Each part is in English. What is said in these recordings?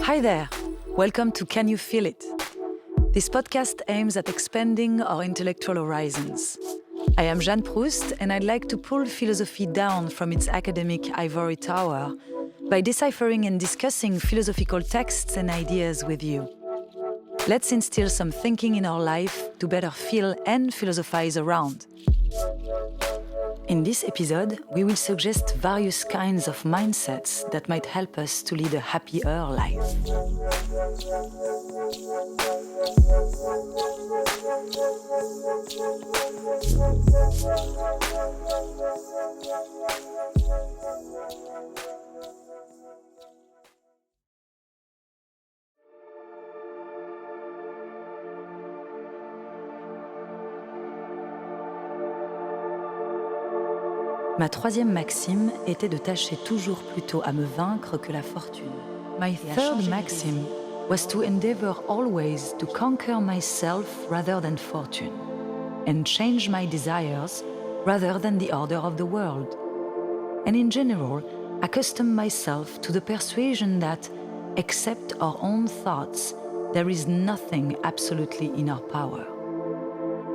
Hi there, welcome to Can You Feel It? This podcast aims at expanding our intellectual horizons. I am Jeanne Proust, and I'd like to pull philosophy down from its academic ivory tower by deciphering and discussing philosophical texts and ideas with you. Let's instill some thinking in our life to better feel and philosophize around. In this episode, we will suggest various kinds of mindsets that might help us to lead a happier life. Ma troisième maxime était de tâcher toujours plutôt à me vaincre que la fortune. My third maxim was to endeavor always to conquer myself rather than fortune, and change my desires rather than the order of the world. And in general, accustom myself to the persuasion that, except our own thoughts, there is nothing absolutely in our power.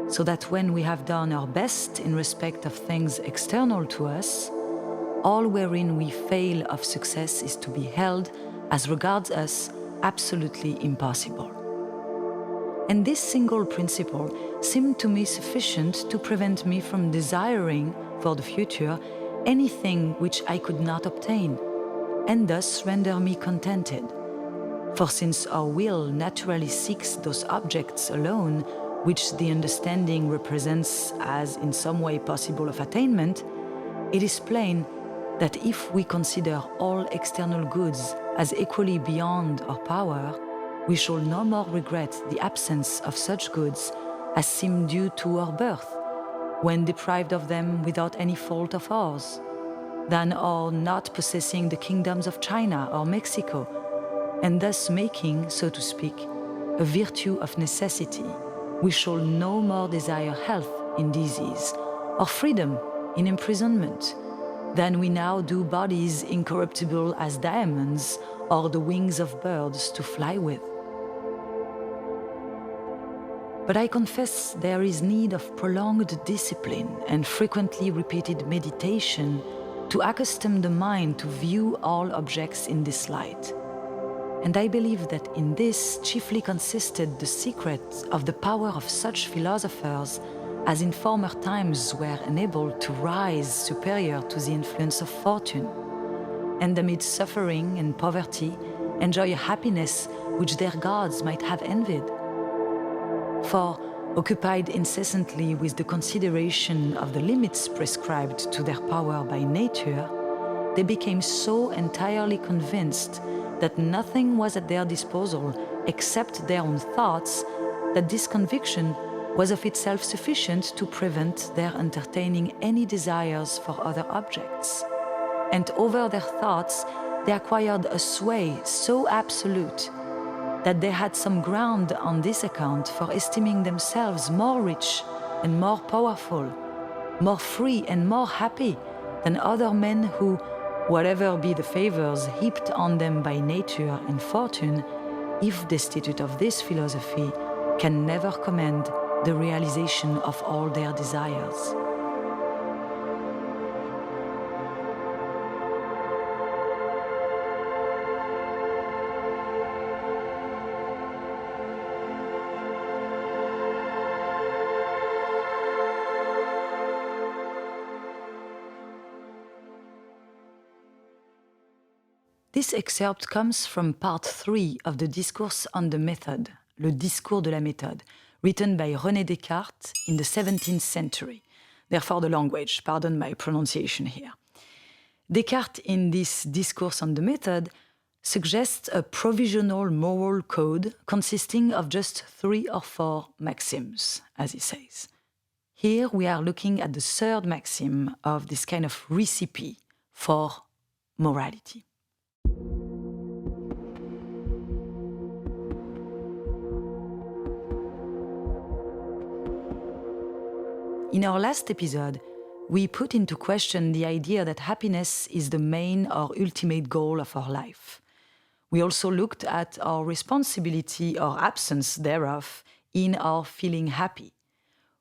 So that when we have done our best in respect of things external to us, all wherein we fail of success is to be held, as regards us, absolutely impossible. And this single principle seemed to me sufficient to prevent me from desiring, for the future, anything which I could not obtain, and thus render me contented. For since our will naturally seeks those objects alone, which the understanding represents as in some way possible of attainment, it is plain that if we consider all external goods as equally beyond our power, we shall no more regret the absence of such goods as seem due to our birth, when deprived of them without any fault of ours, than our not possessing the kingdoms of China or Mexico, and thus making, so to speak, a virtue of necessity. We shall no more desire health in disease, or freedom in imprisonment, than we now do bodies incorruptible as diamonds, or the wings of birds to fly with. But I confess there is need of prolonged discipline and frequently repeated meditation to accustom the mind to view all objects in this light. And I believe that in this chiefly consisted the secret of the power of such philosophers as in former times were enabled to rise superior to the influence of fortune, and amid suffering and poverty enjoy a happiness which their gods might have envied. For, occupied incessantly with the consideration of the limits prescribed to their power by nature, they became so entirely convinced that nothing was at their disposal except their own thoughts, that this conviction was of itself sufficient to prevent their entertaining any desires for other objects. And over their thoughts, they acquired a sway so absolute that they had some ground on this account for esteeming themselves more rich and more powerful, more free and more happy than other men who, whatever be the favors heaped on them by nature and fortune, if destitute of this philosophy, can never command the realization of all their desires. This excerpt comes from part 3 of the Discourse on the Method, le Discours de la Méthode, written by René Descartes in the 17th century. Therefore the language, pardon my pronunciation here. Descartes, in this Discourse on the Method, suggests a provisional moral code consisting of just 3 or 4 maxims, as he says. Here we are looking at the third maxim of this kind of recipe for morality. In our last episode, we put into question the idea that happiness is the main or ultimate goal of our life. We also looked at our responsibility or absence thereof in our feeling happy.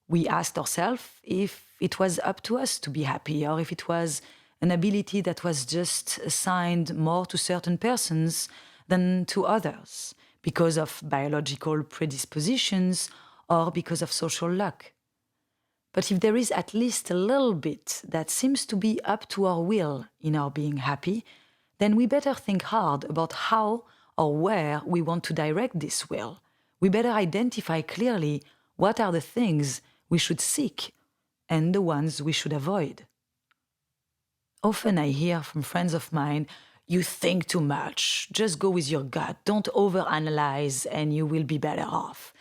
We asked ourselves if it was up to us to be happy or if it was an ability that was just assigned more to certain persons than to others because of biological predispositions or because of social luck. But if there is at least a little bit that seems to be up to our will in our being happy, then we better think hard about how or where we want to direct this will. We better identify clearly what are the things we should seek and the ones we should avoid. Often I hear from friends of mine, you think too much, just go with your gut, don't overanalyze and you will be better off.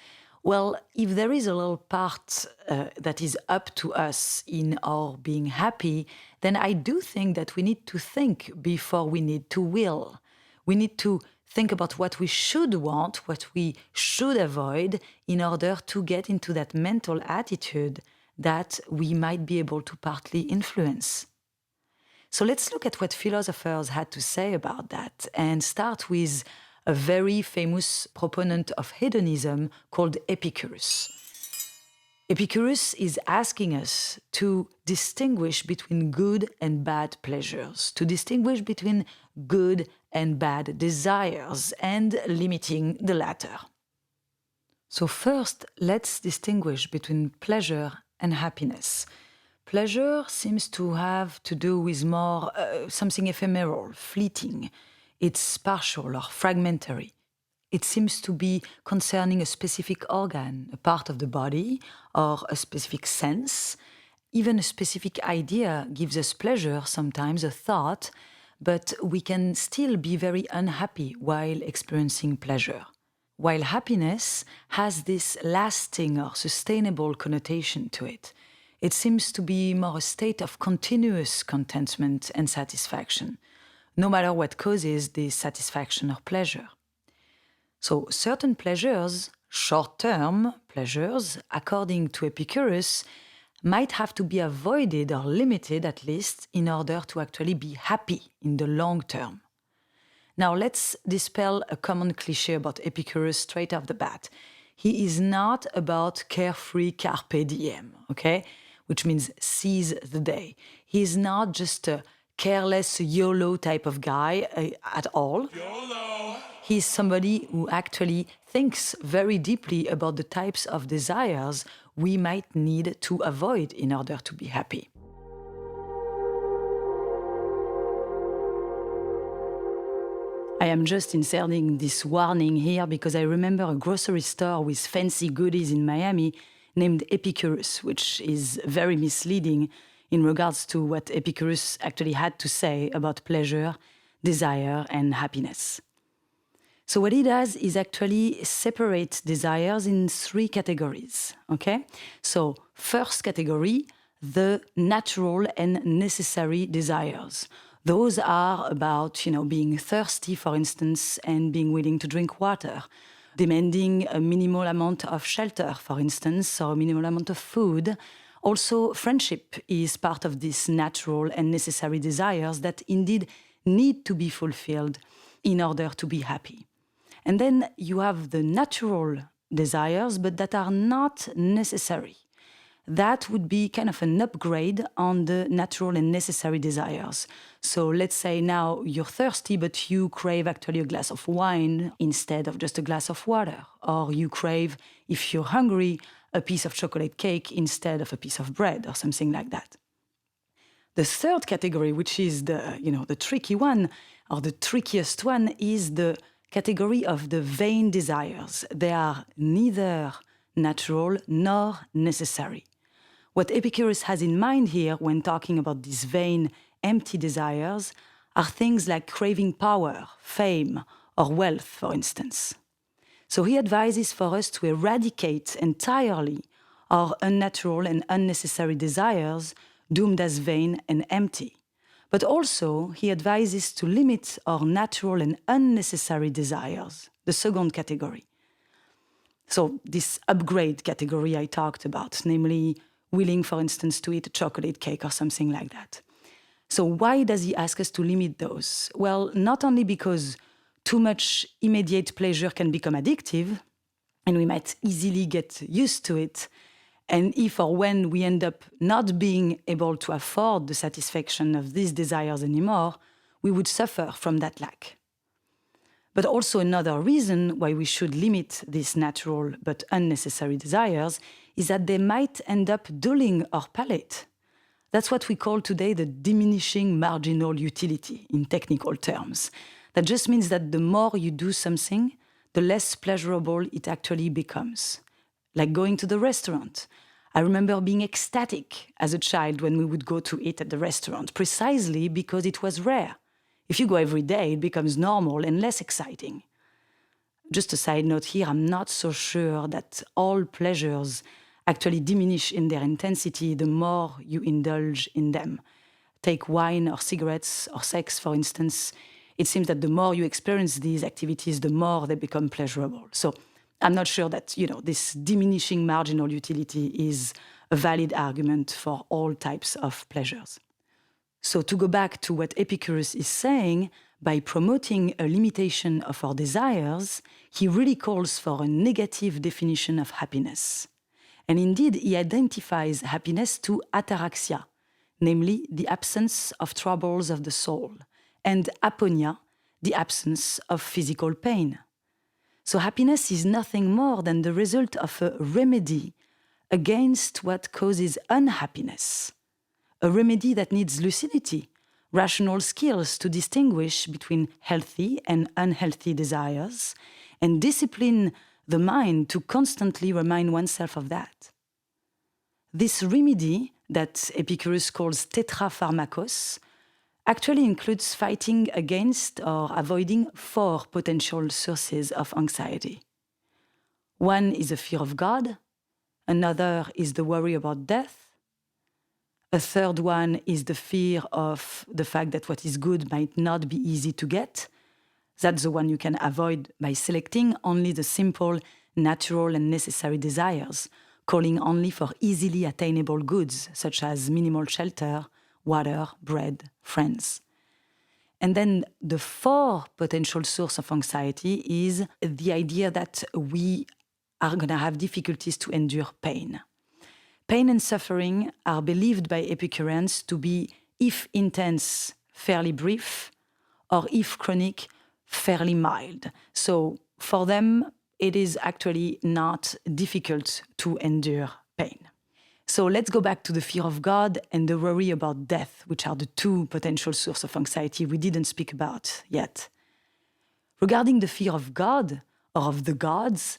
Well, if there is a little part that is up to us in our being happy, then I do think that we need to think before we need to will. We need to think about what we should want, what we should avoid, in order to get into that mental attitude that we might be able to partly influence. So let's look at what philosophers had to say about that and start with a very famous proponent of hedonism called Epicurus. Epicurus is asking us to distinguish between good and bad pleasures, to distinguish between good and bad desires, and limiting the latter. So first, let's distinguish between pleasure and happiness. Pleasure seems to have to do with more something ephemeral, fleeting. It's partial or fragmentary. It seems to be concerning a specific organ, a part of the body, or a specific sense. Even a specific idea gives us pleasure, sometimes a thought, but we can still be very unhappy while experiencing pleasure. While happiness has this lasting or sustainable connotation to it. It seems to be more a state of continuous contentment and satisfaction, no matter what causes this satisfaction or pleasure. So certain pleasures, short-term pleasures, according to Epicurus, might have to be avoided or limited at least in order to actually be happy in the long term. Now let's dispel a common cliché about Epicurus straight off the bat. He is not about carefree carpe diem, okay? Which means seize the day. He is not just a careless YOLO type of guy at all. YOLO! He's somebody who actually thinks very deeply about the types of desires we might need to avoid in order to be happy. I am just inserting this warning here because I remember a grocery store with fancy goodies in Miami named Epicurus, which is very misleading in regards to what Epicurus actually had to say about pleasure, desire, and happiness. So what he does is actually separate desires in 3 categories, okay? So first category, the natural and necessary desires. Those are about, being thirsty, for instance, and being willing to drink water, demanding a minimal amount of shelter, for instance, or a minimal amount of food. Also, friendship is part of these natural and necessary desires that indeed need to be fulfilled in order to be happy. And then you have the natural desires, but that are not necessary. That would be kind of an upgrade on the natural and necessary desires. So let's say now you're thirsty, but you crave actually a glass of wine instead of just a glass of water. Or you crave, if you're hungry, a piece of chocolate cake instead of a piece of bread or something like that. The third category, which is the tricky one, or the trickiest one, is the category of the vain desires. They are neither natural nor necessary. What Epicurus has in mind here when talking about these vain, empty desires are things like craving power, fame, or wealth, for instance. So he advises for us to eradicate entirely our unnatural and unnecessary desires, doomed as vain and empty. But also, he advises to limit our natural and unnecessary desires, the second category. So this upgrade category I talked about, namely willing, for instance, to eat a chocolate cake or something like that. So why does he ask us to limit those? Well, not only because too much immediate pleasure can become addictive, and we might easily get used to it, and if or when we end up not being able to afford the satisfaction of these desires anymore, we would suffer from that lack. But also another reason why we should limit these natural but unnecessary desires is that they might end up dulling our palate. That's what we call today the diminishing marginal utility in technical terms. That just means that the more you do something, the less pleasurable it actually becomes. Like going to the restaurant. I remember being ecstatic as a child when we would go to eat at the restaurant, precisely because it was rare. If you go every day, it becomes normal and less exciting. Just a side note here, I'm not so sure that all pleasures actually diminish in their intensity the more you indulge in them. Take wine or cigarettes or sex, for instance. It seems that the more you experience these activities, the more they become pleasurable. So I'm not sure that, this diminishing marginal utility is a valid argument for all types of pleasures. So to go back to what Epicurus is saying, by promoting a limitation of our desires, he really calls for a negative definition of happiness. And indeed, he identifies happiness to ataraxia, namely the absence of troubles of the soul, and aponia, the absence of physical pain. So happiness is nothing more than the result of a remedy against what causes unhappiness. A remedy that needs lucidity, rational skills to distinguish between healthy and unhealthy desires, and discipline the mind to constantly remind oneself of that. This remedy, that Epicurus calls tetrapharmakos, actually includes fighting against or avoiding 4 potential sources of anxiety. One is a fear of God, another is the worry about death, a third one is the fear of the fact that what is good might not be easy to get. That's the one you can avoid by selecting only the simple, natural and necessary desires, calling only for easily attainable goods, such as minimal shelter, water, bread, friends. And then the 4th potential source of anxiety is the idea that we are going to have difficulties to endure pain. Pain and suffering are believed by Epicureans to be, if intense, fairly brief, or if chronic, fairly mild. So for them, it is actually not difficult to endure pain. So let's go back to the fear of God and the worry about death, which are the 2 potential sources of anxiety we didn't speak about yet. Regarding the fear of God, or of the gods,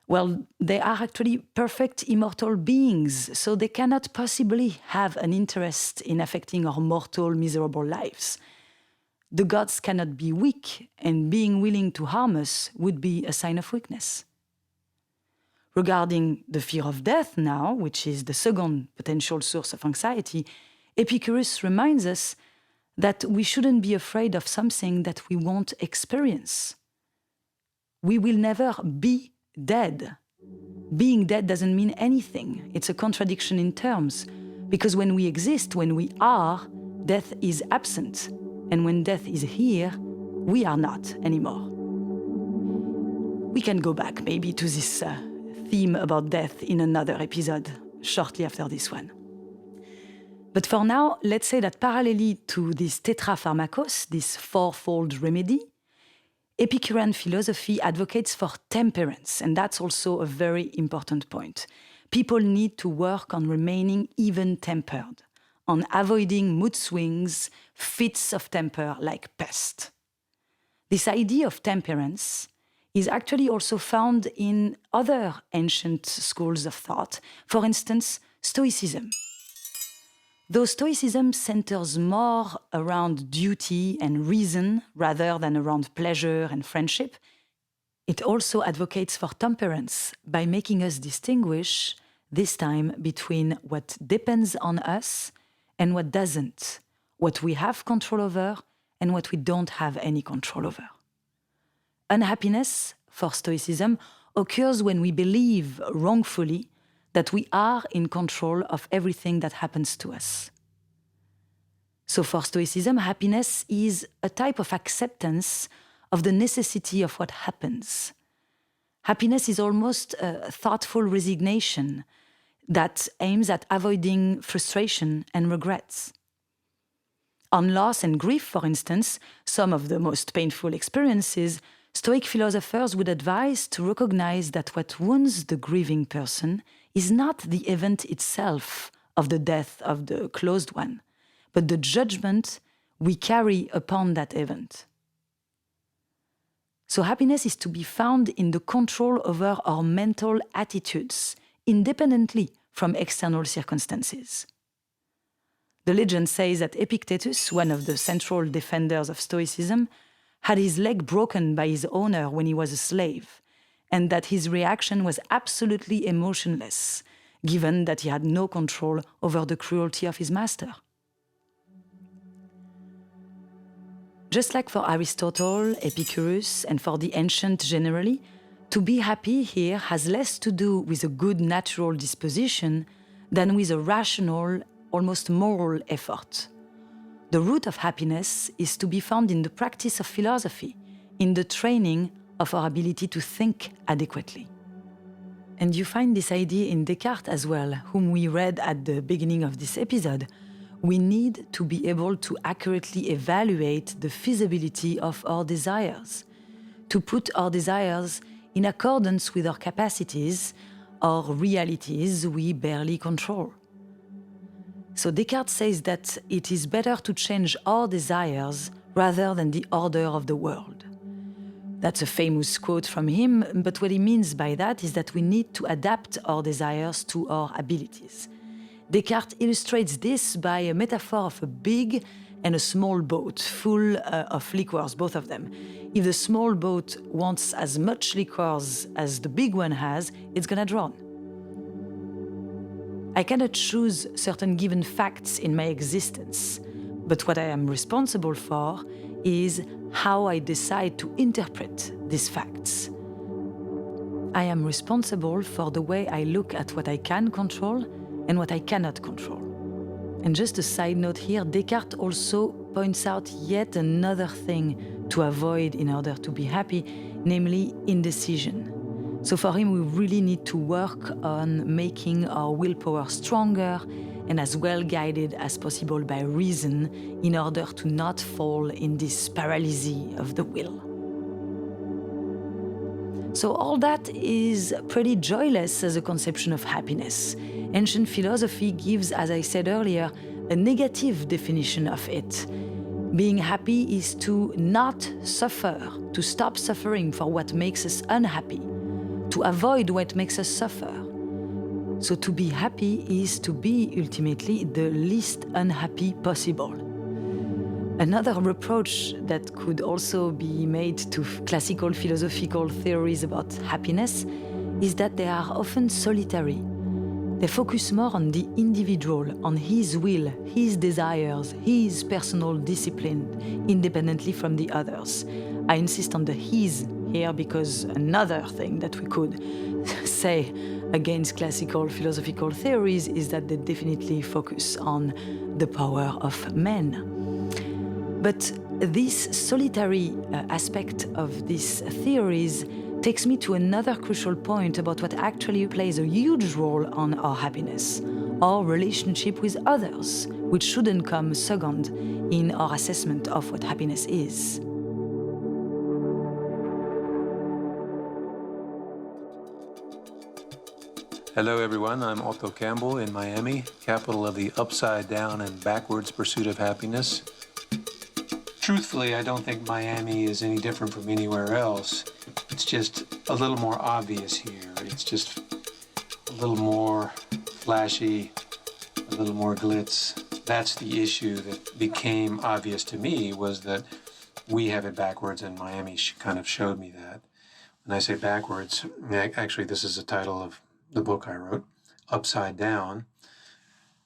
well, they are actually perfect immortal beings, so they cannot possibly have an interest in affecting our mortal, miserable lives. The gods cannot be weak, and being willing to harm us would be a sign of weakness. Regarding the fear of death now, which is the second potential source of anxiety, Epicurus reminds us that we shouldn't be afraid of something that we won't experience. We will never be dead. Being dead doesn't mean anything. It's a contradiction in terms. Because when we exist, when we are, death is absent. And when death is here, we are not anymore. We can go back maybe to this theme about death in another episode, shortly after this one. But for now, let's say that parallelly to this tetrapharmakos, this 4-fold remedy, Epicurean philosophy advocates for temperance, and that's also a very important point. People need to work on remaining even-tempered, on avoiding mood swings, fits of temper like pest. This idea of temperance is actually also found in other ancient schools of thought, for instance, Stoicism. Though Stoicism centers more around duty and reason rather than around pleasure and friendship, it also advocates for temperance by making us distinguish, this time, between what depends on us and what doesn't, what we have control over and what we don't have any control over. Unhappiness, for Stoicism, occurs when we believe wrongfully that we are in control of everything that happens to us. So for Stoicism, happiness is a type of acceptance of the necessity of what happens. Happiness is almost a thoughtful resignation that aims at avoiding frustration and regrets. On loss and grief, for instance, some of the most painful experiences, Stoic philosophers would advise to recognize that what wounds the grieving person is not the event itself of the death of the closed one, but the judgment we carry upon that event. So happiness is to be found in the control over our mental attitudes, independently from external circumstances. The legend says that Epictetus, one of the central defenders of Stoicism, had his leg broken by his owner when he was a slave, and that his reaction was absolutely emotionless, given that he had no control over the cruelty of his master. Just like for Aristotle, Epicurus, and for the ancient generally, to be happy here has less to do with a good natural disposition than with a rational, almost moral effort. The root of happiness is to be found in the practice of philosophy, in the training of our ability to think adequately. And you find this idea in Descartes as well, whom we read at the beginning of this episode. We need to be able to accurately evaluate the feasibility of our desires, to put our desires in accordance with our capacities or realities we barely control. So Descartes says that it is better to change our desires rather than the order of the world. That's a famous quote from him, but what he means by that is that we need to adapt our desires to our abilities. Descartes illustrates this by a metaphor of a big and a small boat full of liquors, both of them. If the small boat wants as much liquors as the big one has, it's gonna drown. I cannot choose certain given facts in my existence, but what I am responsible for is how I decide to interpret these facts. I am responsible for the way I look at what I can control and what I cannot control. And just a side note here, Descartes also points out yet another thing to avoid in order to be happy, namely indecision. So for him, we really need to work on making our willpower stronger and as well guided as possible by reason in order to not fall in this paralysis of the will. So all that is pretty joyless as a conception of happiness. Ancient philosophy gives, as I said earlier, a negative definition of it. Being happy is to not suffer, to stop suffering for what makes us unhappy, to avoid what makes us suffer. So to be happy is to be ultimately the least unhappy possible. Another reproach that could also be made to classical philosophical theories about happiness is that they are often solitary. They focus more on the individual, on his will, his desires, his personal discipline, independently from the others. I insist on the his here because another thing that we could say against classical philosophical theories is that they definitely focus on the power of men. But this solitary aspect of these theories takes me to another crucial point about what actually plays a huge role on our happiness, our relationship with others, which shouldn't come second in our assessment of what happiness is. Hello everyone, I'm Otho Campbell in Miami, capital of the upside down and backwards pursuit of happiness. Truthfully, I don't think Miami is any different from anywhere else. It's just a little more obvious here. It's just a little more flashy, a little more glitz, That's the issue that became obvious to me, was that we have it backwards, and Miami kind of showed me that. When I say backwards, actually this is the title of the book I wrote, Upside Down,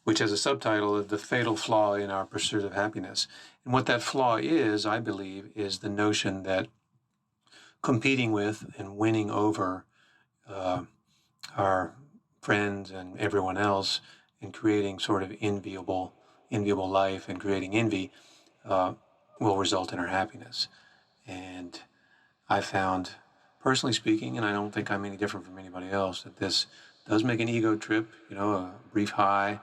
which has a subtitle of The Fatal Flaw in Our Pursuit of Happiness. And what that flaw is, I believe, is the notion that competing with and winning over our friends and everyone else, and creating sort of enviable life and creating envy will result in our happiness. And I found, personally speaking, and I don't think I'm any different from anybody else, that this does make an ego trip, a brief high,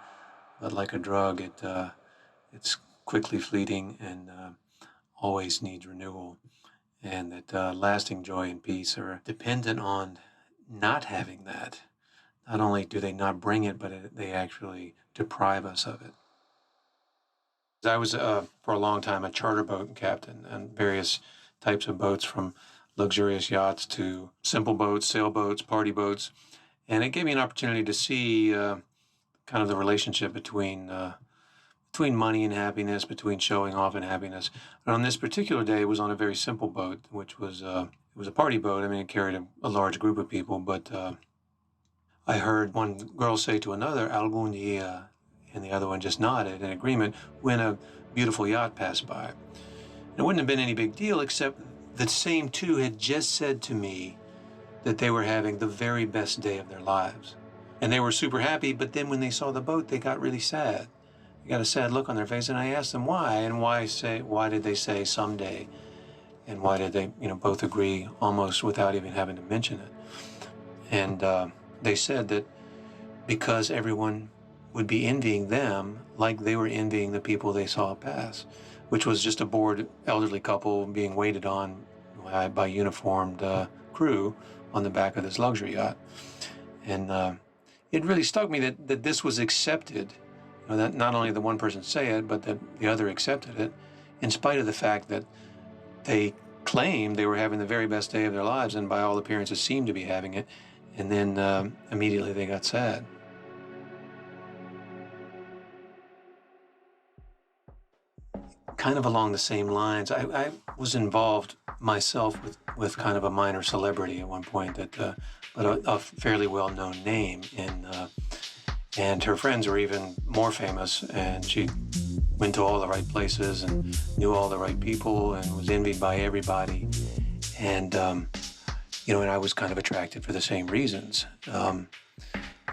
but like a drug, it's quickly fleeting and always needs renewal. And that lasting joy and peace are dependent on not having that. Not only do they not bring it, but they actually deprive us of it. I was, for a long time, a charter boat captain on various types of boats, from luxurious yachts to simple boats, sailboats, party boats. And it gave me an opportunity to see kind of the relationship between money and happiness, between showing off and happiness. And on this particular day, it was on a very simple boat, which was it was a party boat. I mean, it carried a large group of people, but I heard one girl say to another, "Algún día," and the other one just nodded in agreement when a beautiful yacht passed by. It wouldn't have been any big deal, except the same two had just said to me that they were having the very best day of their lives. And they were super happy, but then when they saw the boat, they got really sad. They got a sad look on their face, and I asked them why, and why did they say someday? And why did they, both agree almost without even having to mention it? And they said that because everyone would be envying them like they were envying the people they saw pass, which was just a bored elderly couple being waited on by uniformed crew on the back of this luxury yacht. And it really struck me that this was accepted, that not only the one person say it, but that the other accepted it, in spite of the fact that they claimed they were having the very best day of their lives, and by all appearances seemed to be having it, and then immediately they got sad. Kind of along the same lines, I was involved myself with kind of a minor celebrity at one point, but a fairly well-known name, and her friends were even more famous, and she went to all the right places and knew all the right people and was envied by everybody. And and I was kind of attracted for the same reasons.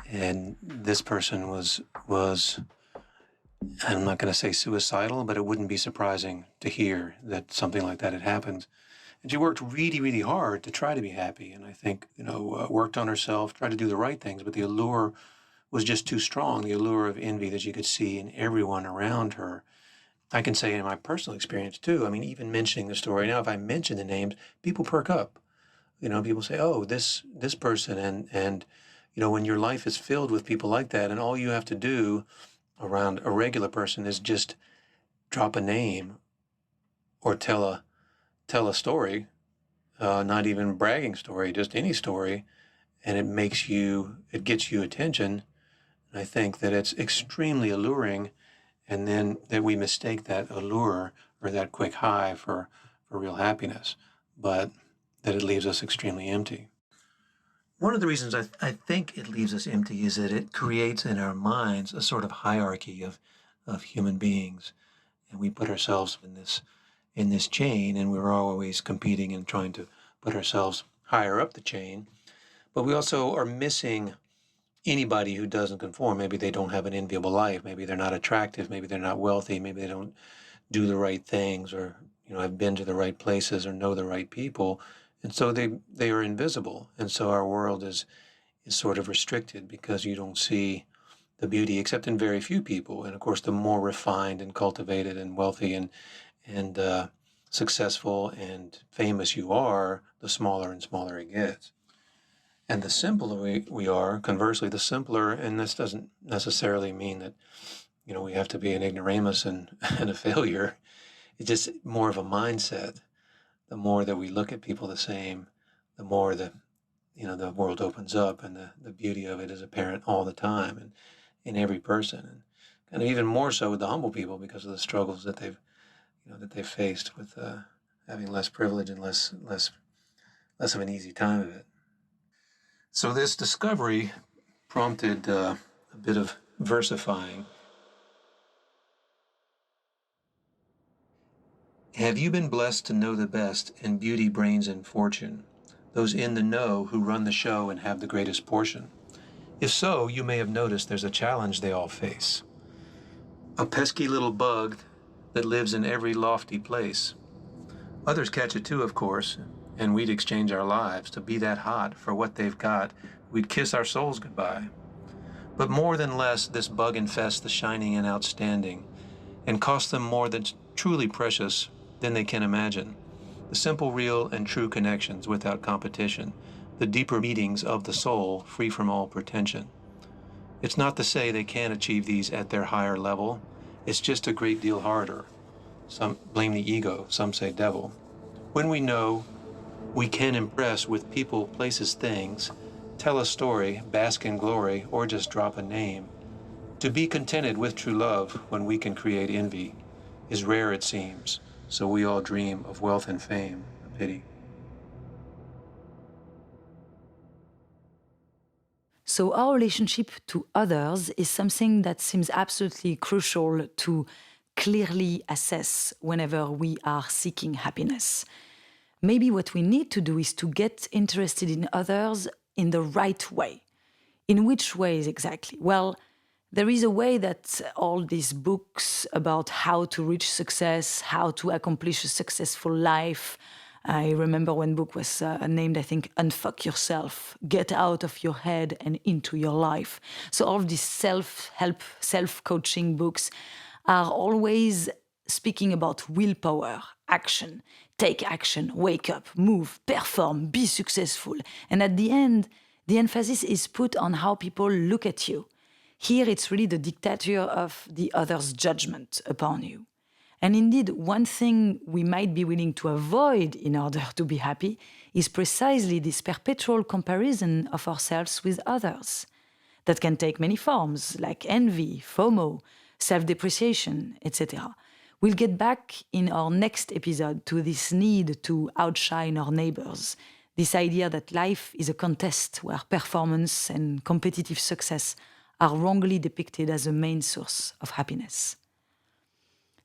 And this person was, I'm not going to say suicidal, but it wouldn't be surprising to hear that something like that had happened. And she worked really, really hard to try to be happy. And I think, worked on herself, tried to do the right things, but the allure was just too strong, the allure of envy that you could see in everyone around her. I can say in my personal experience too, I mean, even mentioning the story, now if I mention the names, people perk up. People say, oh, this person, and when your life is filled with people like that, and all you have to do around a regular person is just drop a name or tell a story, not even bragging story, just any story, and it gets you attention. And I think that it's extremely alluring, and then that we mistake that allure or that quick high for real happiness, but that it leaves us extremely empty. One of the reasons I think it leaves us empty is that it creates in our minds a sort of hierarchy of human beings, and we put ourselves in this chain, and we're always competing and trying to put ourselves higher up the chain. But we also are missing anybody who doesn't conform. Maybe they don't have an enviable life. Maybe they're not attractive. Maybe they're not wealthy. Maybe they don't do the right things, or have been to the right places or know the right people. And so they are invisible. And so our world is sort of restricted because you don't see the beauty except in very few people. And of course, the more refined and cultivated and wealthy and successful and famous you are, the smaller and smaller it gets. And the simpler we are, conversely, the simpler, and this doesn't necessarily mean that, we have to be an ignoramus and a failure. It's just more of a mindset. The more that we look at people the same, the more the world opens up, and the beauty of it is apparent all the time and in every person. And and even more so with the humble people because of the struggles that they've faced with having less privilege and less of an easy time of it. So this discovery prompted a bit of versifying. Have you been blessed to know the best in beauty, brains, and fortune, those in the know who run the show and have the greatest portion? If so, you may have noticed there's a challenge they all face. A pesky little bug that lives in every lofty place. Others catch it too, of course, and we'd exchange our lives to be that hot for what they've got. We'd kiss our souls goodbye. But more than less, this bug infests the shining and outstanding, and costs them more than truly precious than they can imagine. The simple, real, and true connections without competition, the deeper meetings of the soul, free from all pretension. It's not to say they can't achieve these at their higher level. It's just a great deal harder. Some blame the ego, some say devil. When we know we can impress with people, places, things, tell a story, bask in glory, or just drop a name, to be contented with true love when we can create envy is rare, it seems, so we all dream of wealth and fame, a pity. So our relationship to others is something that seems absolutely crucial to clearly assess whenever we are seeking happiness. Maybe what we need to do is to get interested in others in the right way. In which ways exactly? Well, there is a way that all these books about how to reach success, how to accomplish a successful life. I remember one book was named, I think, Unfuck Yourself, Get Out of Your Head and Into Your Life. So all of these self-help, self-coaching books are always speaking about willpower, action. Take action, wake up, move, perform, be successful. And at the end, the emphasis is put on how people look at you. Here it's really the dictature of the other's judgment upon you. And indeed, one thing we might be willing to avoid in order to be happy is precisely this perpetual comparison of ourselves with others. That can take many forms, like envy, FOMO, self-depreciation, etc. We'll get back in our next episode to this need to outshine our neighbors, this idea that life is a contest where performance and competitive success are wrongly depicted as a main source of happiness.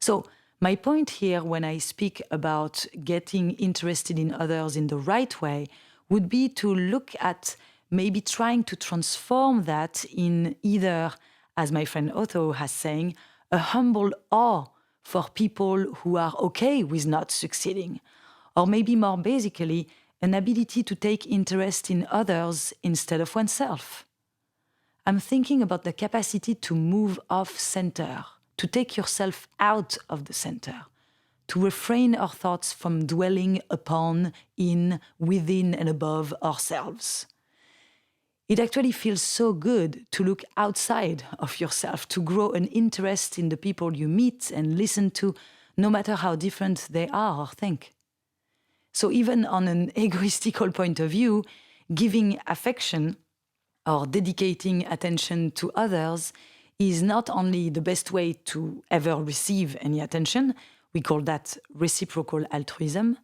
So, my point here when I speak about getting interested in others in the right way would be to look at maybe trying to transform that in either, as my friend Otho has saying, a humble awe for people who are okay with not succeeding, or maybe more basically, an ability to take interest in others instead of oneself. I'm thinking about the capacity to move off center, to take yourself out of the center, to refrain our thoughts from dwelling upon, in, within, and above ourselves. It actually feels so good to look outside of yourself, to grow an interest in the people you meet and listen to, no matter how different they are or think. So even on an egoistical point of view, giving affection or dedicating attention to others is not only the best way to ever receive any attention, we call that reciprocal altruism,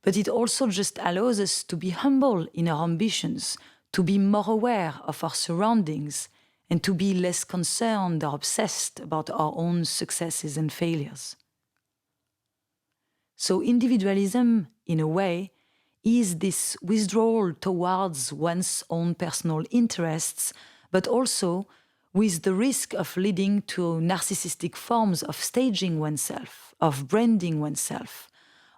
but it also just allows us to be humble in our ambitions, to be more aware of our surroundings, and to be less concerned or obsessed about our own successes and failures. So individualism, in a way, is this withdrawal towards one's own personal interests, but also with the risk of leading to narcissistic forms of staging oneself, of branding oneself,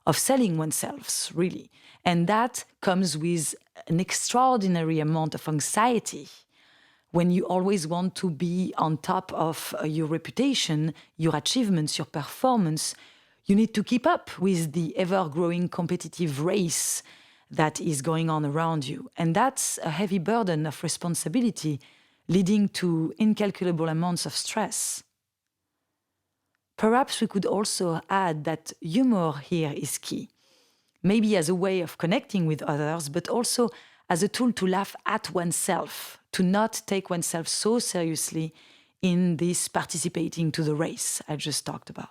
of selling oneself, really. And that comes with an extraordinary amount of anxiety when you always want to be on top of your reputation, your achievements, your performance. You need to keep up with the ever-growing competitive race that is going on around you. And that's a heavy burden of responsibility, leading to incalculable amounts of stress. Perhaps we could also add that humor here is key, maybe as a way of connecting with others, but also as a tool to laugh at oneself, to not take oneself so seriously in this participating to the race I just talked about.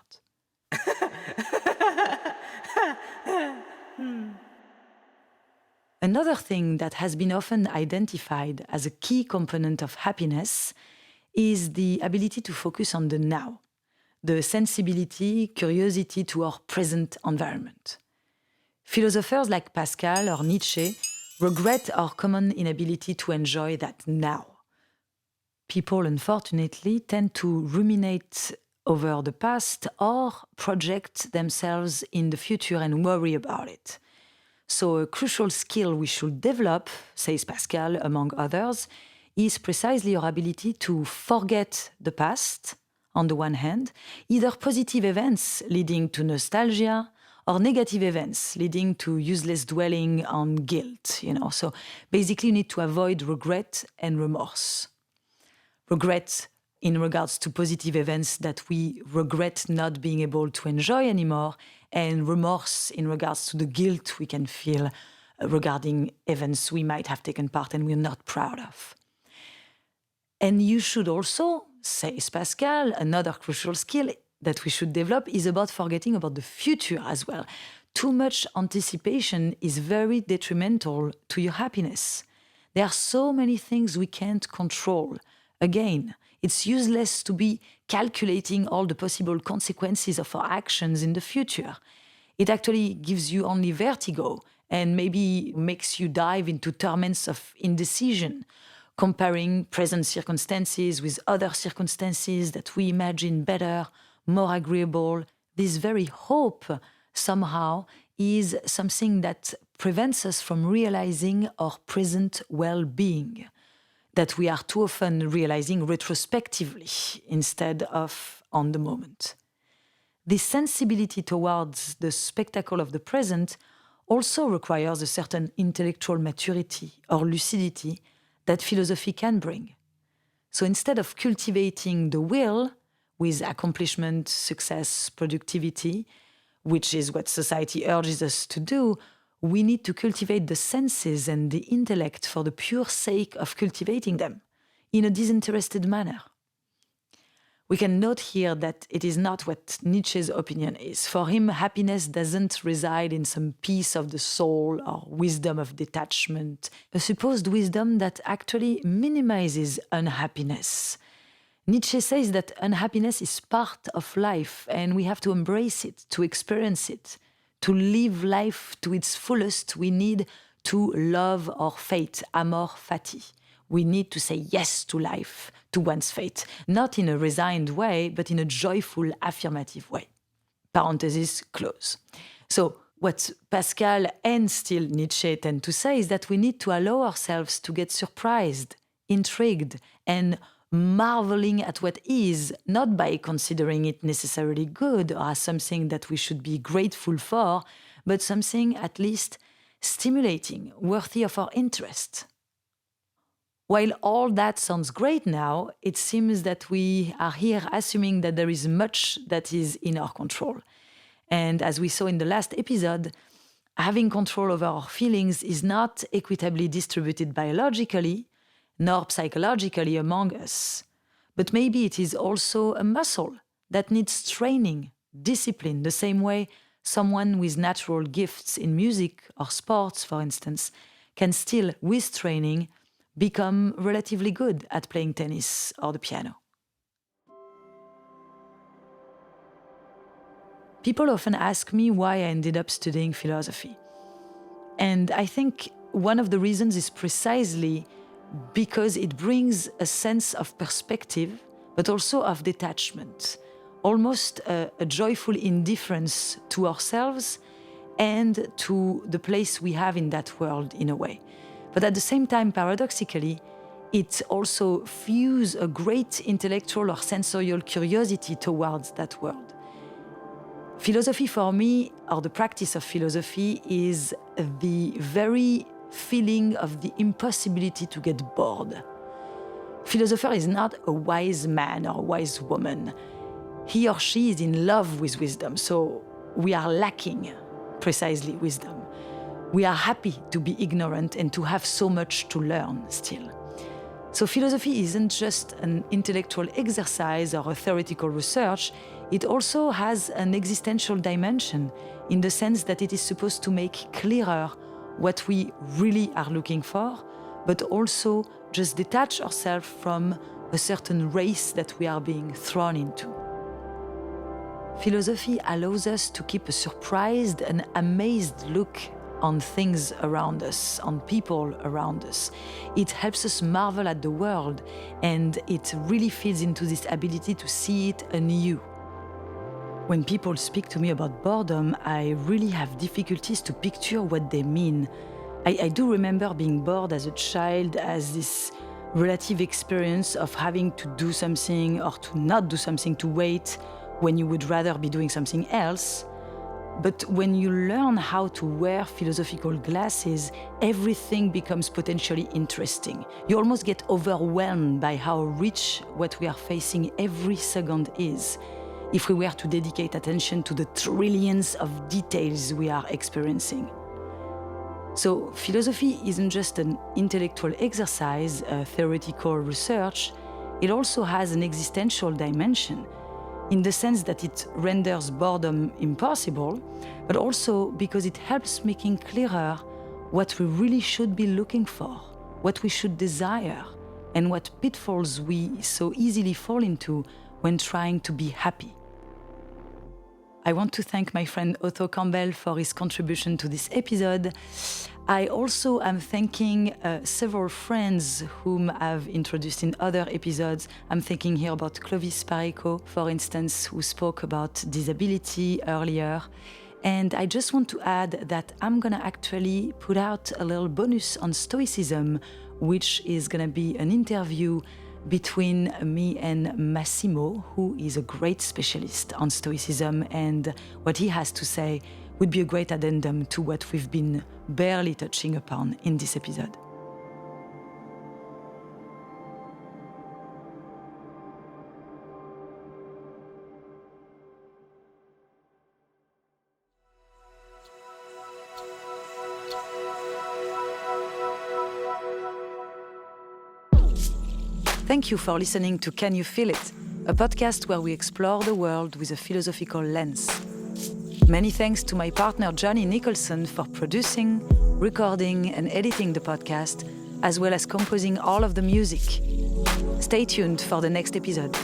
Another thing that has been often identified as a key component of happiness is the ability to focus on the now, the sensibility, curiosity to our present environment. Philosophers like Pascal or Nietzsche regret our common inability to enjoy that now. People, unfortunately, tend to ruminate over the past or project themselves in the future and worry about it. So a crucial skill we should develop, says Pascal, among others, is precisely our ability to forget the past, on the one hand, either positive events leading to nostalgia or negative events leading to useless dwelling on guilt, So basically you need to avoid regret and remorse. Regret in regards to positive events that we regret not being able to enjoy anymore, and remorse in regards to the guilt we can feel regarding events we might have taken part in and we're not proud of. And you should also, says Pascal, another crucial skill that we should develop is about forgetting about the future as well. Too much anticipation is very detrimental to your happiness. There are so many things we can't control. Again, it's useless to be calculating all the possible consequences of our actions in the future. It actually gives you only vertigo and maybe makes you dive into torments of indecision, comparing present circumstances with other circumstances that we imagine better, more agreeable. This very hope somehow is something that prevents us from realizing our present well-being, that we are too often realizing retrospectively instead of on the moment. This sensibility towards the spectacle of the present also requires a certain intellectual maturity or lucidity that philosophy can bring. So instead of cultivating the will with accomplishment, success, productivity, which is what society urges us to do, we need to cultivate the senses and the intellect for the pure sake of cultivating them in a disinterested manner. We can note here that it is not what Nietzsche's opinion is. For him, happiness doesn't reside in some peace of the soul or wisdom of detachment, a supposed wisdom that actually minimizes unhappiness. Nietzsche says that unhappiness is part of life and we have to embrace it, to experience it. To live life to its fullest, we need to love our fate, amor fati. We need to say yes to life, to one's fate, not in a resigned way, but in a joyful, affirmative way. Parenthesis close. So what Pascal and still Nietzsche tend to say is that we need to allow ourselves to get surprised, intrigued, and marveling at what is, not by considering it necessarily good or as something that we should be grateful for, but something at least stimulating, worthy of our interest. While all that sounds great now, it seems that we are here assuming that there is much that is in our control. And as we saw in the last episode, having control over our feelings is not equitably distributed biologically, nor psychologically among us. But maybe it is also a muscle that needs training, discipline, the same way someone with natural gifts in music or sports, for instance, can still, with training, become relatively good at playing tennis or the piano. People often ask me why I ended up studying philosophy. And I think one of the reasons is precisely because it brings a sense of perspective, but also of detachment, almost a joyful indifference to ourselves and to the place we have in that world in a way. But at the same time, paradoxically, it also fuses a great intellectual or sensorial curiosity towards that world. Philosophy for me, or the practice of philosophy, is the very feeling of the impossibility to get bored. Philosopher is not a wise man or a wise woman. He or she is in love with wisdom, so we are lacking precisely wisdom. We are happy to be ignorant and to have so much to learn still. So philosophy isn't just an intellectual exercise or a theoretical research, it also has an existential dimension in the sense that it is supposed to make clearer what we really are looking for, but also just detach ourselves from a certain race that we are being thrown into. Philosophy allows us to keep a surprised and amazed look on things around us, on people around us. It helps us marvel at the world, and it really feeds into this ability to see it anew. When people speak to me about boredom, I really have difficulties to picture what they mean. I do remember being bored as a child as this relative experience of having to do something or to not do something, to wait when you would rather be doing something else. But when you learn how to wear philosophical glasses, everything becomes potentially interesting. You almost get overwhelmed by how rich what we are facing every second is, if we were to dedicate attention to the trillions of details we are experiencing. So philosophy isn't just an intellectual exercise, a theoretical research, it also has an existential dimension, in the sense that it renders boredom impossible, but also because it helps making clearer what we really should be looking for, what we should desire, and what pitfalls we so easily fall into when trying to be happy. I want to thank my friend Otho Campbell for his contribution to this episode. I also am thanking several friends whom I've introduced in other episodes. I'm thinking here about Clovis Pareco, for instance, who spoke about disability earlier. And I just want to add that I'm going to actually put out a little bonus on Stoicism, which is going to be an interview between me and Massimo, who is a great specialist on Stoicism, and what he has to say would be a great addendum to what we've been barely touching upon in this episode. Thank you for listening to Can You Feel It?, a podcast where we explore the world with a philosophical lens. Many thanks to my partner Jeanne Nicholson for producing, recording, and editing the podcast, as well as composing all of the music. Stay tuned for the next episode.